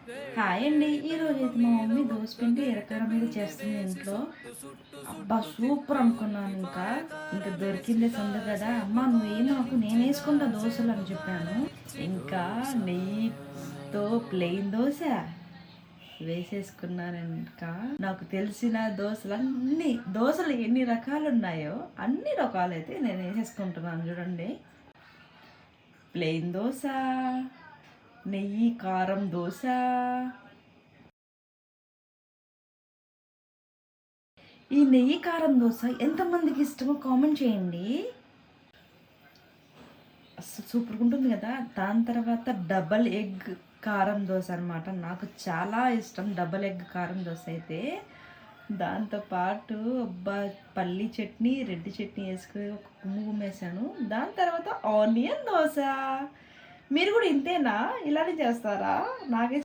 Hi అండి. ఈరోజు అయితే మా మమ్మీ దోసపిండి ఎర్రకారం మీద చేస్తుంది ఇంట్లో. అబ్బా సూపర్ అనుకున్నాను. ఇంకా దొరికిందే సందు కదా అమ్మ, నువ్వేం నాకు, నేను వేసుకుంటా దోశలు అని చెప్పాను. ఇంకా నెయ్యితో ప్లెయిన్ దోశ వేసేసుకున్నాను. ఇంకా నాకు తెలిసిన దోశలు ఎన్ని రకాలు ఉన్నాయో అన్ని రకాలు అయితే నేను వేసేసుకుంటున్నాను. చూడండి, ప్లెయిన్ దోశ, నెయ్యి కారం దోశ, ఈ నెయ్యి కారం దోశ ఎంతమందికి ఇష్టమో కామెంట్ చేయండి. అసలు సూపర్గా ఉంటుంది కదా. దాని తర్వాత డబల్ ఎగ్ కారం దోశ అనమాట. నాకు చాలా ఇష్టం డబల్ ఎగ్ కారం దోశ అయితే. దాంతోపాటు అబ్బా, పల్లీ చట్నీ, రెడ్ చట్నీ వేసుకుని ఒక గుమ్మేసాను. దాని తర్వాత ఆనియన్ దోశ. మీరు కూడా ఇంతేనా? ఇలానే చేస్తారా? నాకే